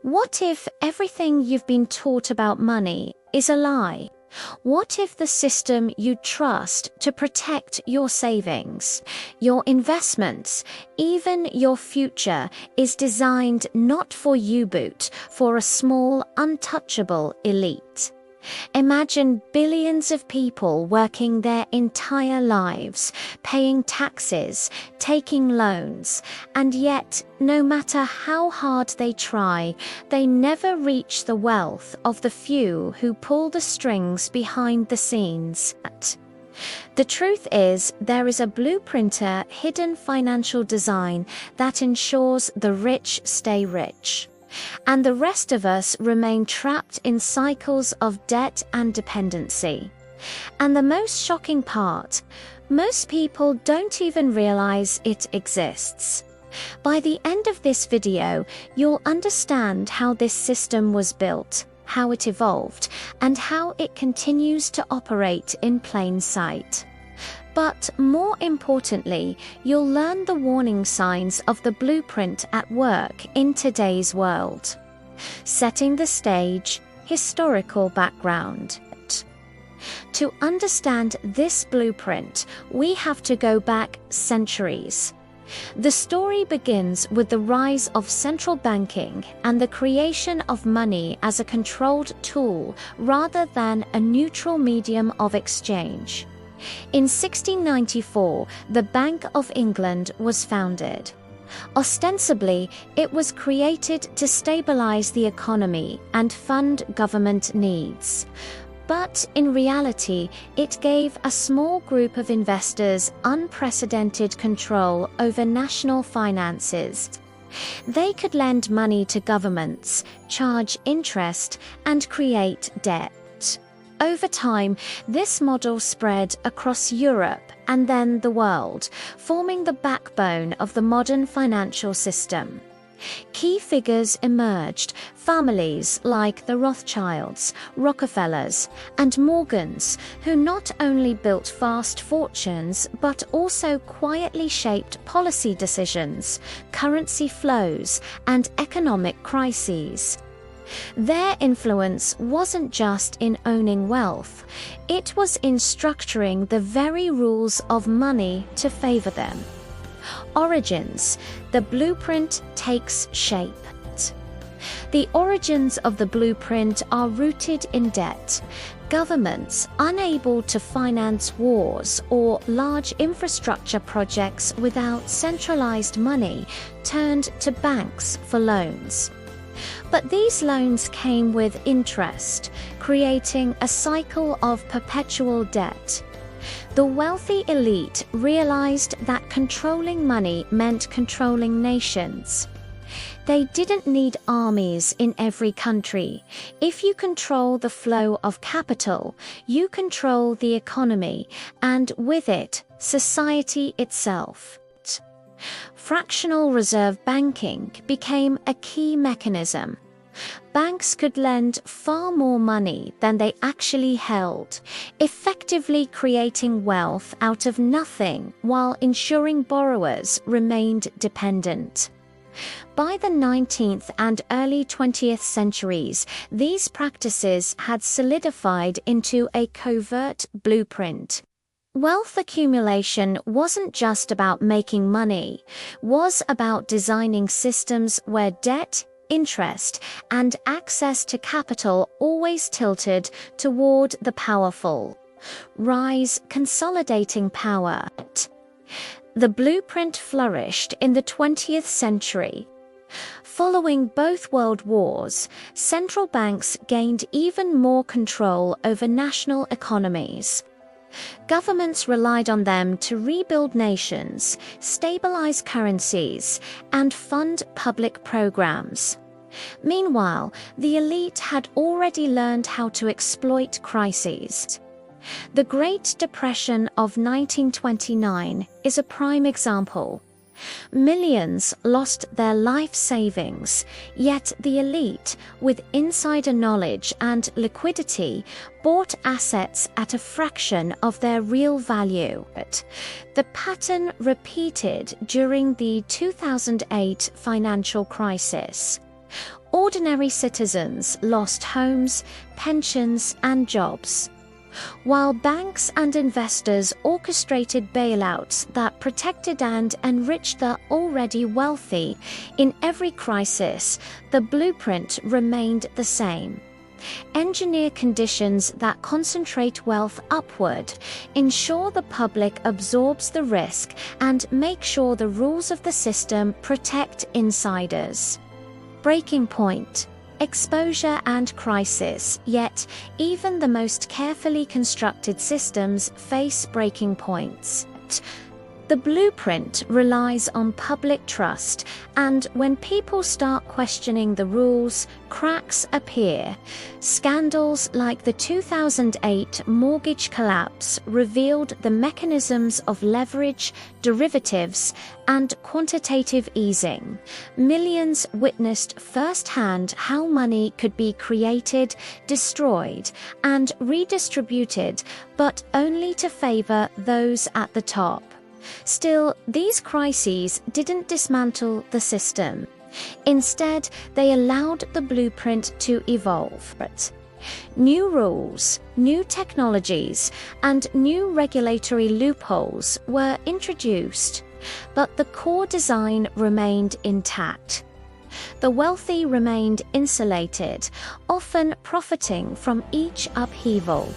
What if everything you've been taught about money is a lie? What if the system you trust to protect your savings, your investments, even your future is designed not for you, but for a small, untouchable elite? Imagine billions of people working their entire lives, paying taxes, taking loans, and yet, no matter how hard they try, they never reach the wealth of the few who pull the strings behind the scenes. The truth is, there is a blueprinter hidden financial design that ensures the rich stay rich, and the rest of us remain trapped in cycles of debt and dependency. And the most shocking part, most people don't even realize it exists. By the end of this video, you'll understand how this system was built, how it evolved, and how it continues to operate in plain sight. But more importantly, you'll learn the warning signs of the blueprint at work in today's world. Setting the stage, historical background. To understand this blueprint, we have to go back centuries. The story begins with the rise of central banking and the creation of money as a controlled tool rather than a neutral medium of exchange. In 1694, the Bank of England was founded. Ostensibly, it was created to stabilize the economy and fund government needs. But in reality, it gave a small group of investors unprecedented control over national finances. They could lend money to governments, charge interest, and create debt. Over time, this model spread across Europe and then the world, forming the backbone of the modern financial system. Key figures emerged, families like the Rothschilds, Rockefellers, and Morgans, who not only built vast fortunes but also quietly shaped policy decisions, currency flows, and economic crises. Their influence wasn't just in owning wealth, it was in structuring the very rules of money to favor them. Origins. The blueprint takes shape. The origins of the blueprint are rooted in debt. Governments, unable to finance wars or large infrastructure projects without centralized money, turned to banks for loans. But these loans came with interest, creating a cycle of perpetual debt. The wealthy elite realized that controlling money meant controlling nations. They didn't need armies in every country. If you control the flow of capital, you control the economy, and with it, society itself. Fractional reserve banking became a key mechanism. Banks could lend far more money than they actually held, effectively creating wealth out of nothing while ensuring borrowers remained dependent. By the 19th and early 20th centuries, these practices had solidified into a covert blueprint. Wealth accumulation wasn't just about making money, was about designing systems where debt, interest, and access to capital always tilted toward the powerful. Rise, consolidating power. The blueprint flourished in the 20th century. Following both world wars, central banks gained even more control over national economies. Governments relied on them to rebuild nations, stabilize currencies, and fund public programs. Meanwhile, the elite had already learned how to exploit crises. The Great Depression of 1929 is a prime example. Millions lost their life savings, yet the elite, with insider knowledge and liquidity, bought assets at a fraction of their real value. The pattern repeated during the 2008 financial crisis. ordinary citizens lost homes, pensions, and jobs. While banks and investors orchestrated bailouts that protected and enriched the already wealthy, in every crisis, the blueprint remained the same. Engineer conditions that concentrate wealth upward, ensure the public absorbs the risk, and make sure the rules of the system protect insiders. Breaking point. Exposure and crisis, yet even the most carefully constructed systems face breaking points. The blueprint relies on public trust, and when people start questioning the rules, cracks appear. Scandals like the 2008 mortgage collapse revealed the mechanisms of leverage, derivatives, and quantitative easing. Millions witnessed firsthand how money could be created, destroyed, and redistributed, but only to favor those at the top. Still, these crises didn't dismantle the system. Instead, they allowed the blueprint to evolve. New rules, new technologies, and new regulatory loopholes were introduced, but the core design remained intact. The wealthy remained insulated, often profiting from each upheaval.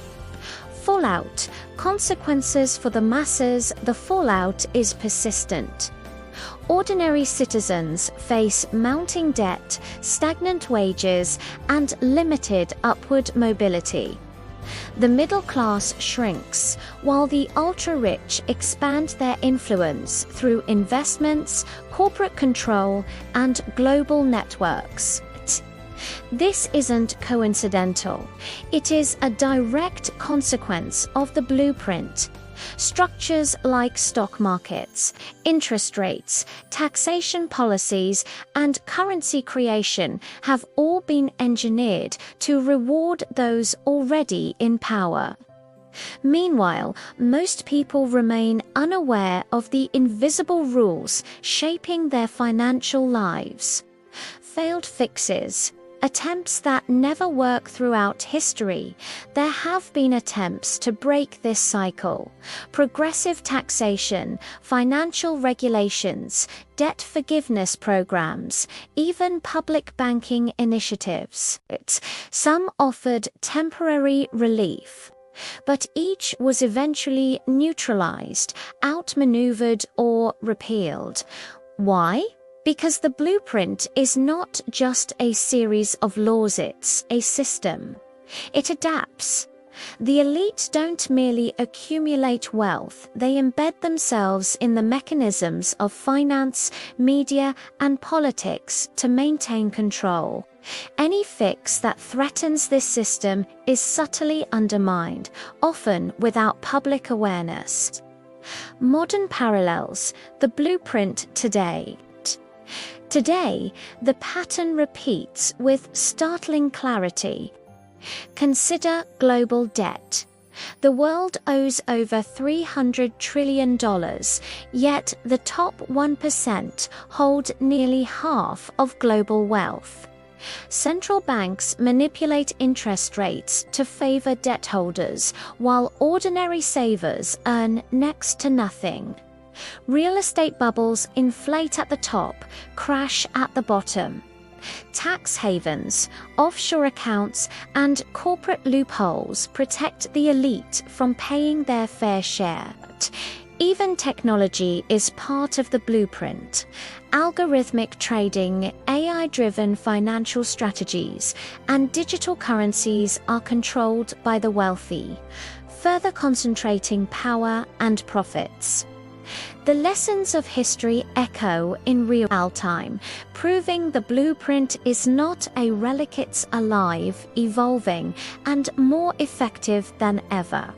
Fallout, consequences for the masses. The fallout is persistent. Ordinary citizens face mounting debt, stagnant wages, and limited upward mobility. The middle class shrinks, while the ultra-rich expand their influence through investments, corporate control, and global networks. This isn't coincidental. It is a direct consequence of the blueprint. Structures like stock markets, interest rates, taxation policies, and currency creation have all been engineered to reward those already in power. Meanwhile, most people remain unaware of the invisible rules shaping their financial lives. Failed fixes. Attempts that never work throughout history. There have been attempts to break this cycle. Progressive taxation, financial regulations, debt forgiveness programs, even public banking initiatives. Some offered temporary relief, but each was eventually neutralized, outmaneuvered, or repealed. Why? Because the blueprint is not just a series of laws, it's a system. It adapts. The elite don't merely accumulate wealth, they embed themselves in the mechanisms of finance, media, and politics to maintain control. Any fix that threatens this system is subtly undermined, often without public awareness. Modern parallels, the blueprint today. Today, the pattern repeats with startling clarity. Consider global debt. The world owes over $300 trillion, yet the top 1% hold nearly half of global wealth. Central banks manipulate interest rates to favor debt holders, while ordinary savers earn next to nothing. Real estate bubbles inflate at the top, crash at the bottom. Tax havens, offshore accounts, and corporate loopholes protect the elite from paying their fair share. Even technology is part of the blueprint. Algorithmic trading, AI-driven financial strategies, and digital currencies are controlled by the wealthy, further concentrating power and profits. The lessons of history echo in real time, proving the blueprint is not a relic, it's alive, evolving, and more effective than ever.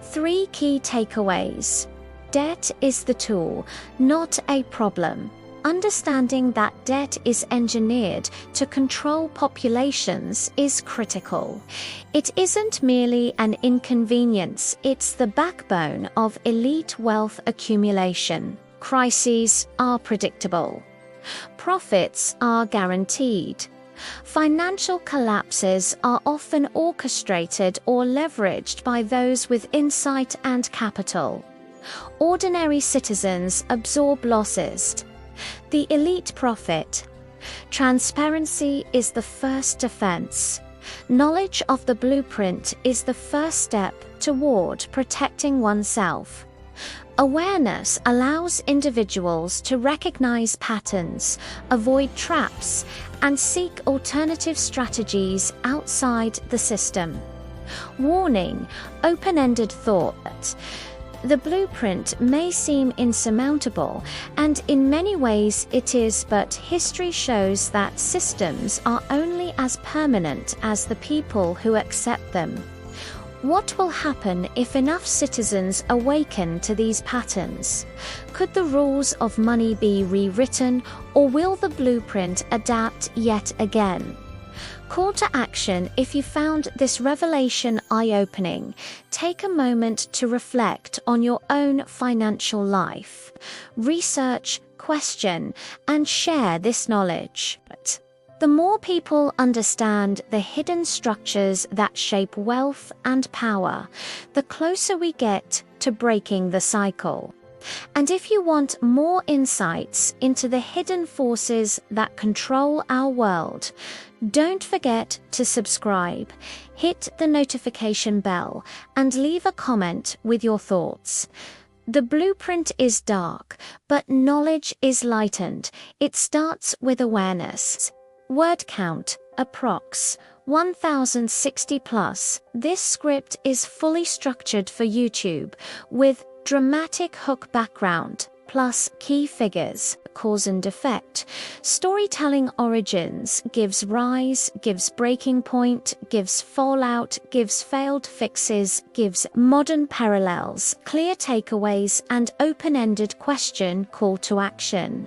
3 key takeaways. Debt is the tool, not a problem. Understanding that debt is engineered to control populations is critical. It isn't merely an inconvenience, it's the backbone of elite wealth accumulation. Crises are predictable. Profits are guaranteed. Financial collapses are often orchestrated or leveraged by those with insight and capital. Ordinary citizens absorb losses. The elite profit. Transparency is the first defense. Knowledge of the blueprint is the first step toward protecting oneself. Awareness allows individuals to recognize patterns, avoid traps, and seek alternative strategies outside the system. Warning: open-ended thought. The blueprint may seem insurmountable, and in many ways it is, but history shows that systems are only as permanent as the people who accept them. What will happen if enough citizens awaken to these patterns? Could the rules of money be rewritten, or will the blueprint adapt yet again? Call to action: if you found this revelation eye-opening, take a moment to reflect on your own financial life. Research, question, and share this knowledge. The more people understand the hidden structures that shape wealth and power, the closer we get to breaking the cycle. And if you want more insights into the hidden forces that control our world, don't forget to subscribe, hit the notification bell, and leave a comment with your thoughts. The blueprint is dark, but knowledge is lightened. It starts with awareness. Word count, approx. 1060 plus. This script is fully structured for YouTube, with dramatic hook background, plus key figures, cause and effect. Storytelling origins gives rise, gives breaking point, gives fallout, gives failed fixes, gives modern parallels, clear takeaways, and open-ended question call to action.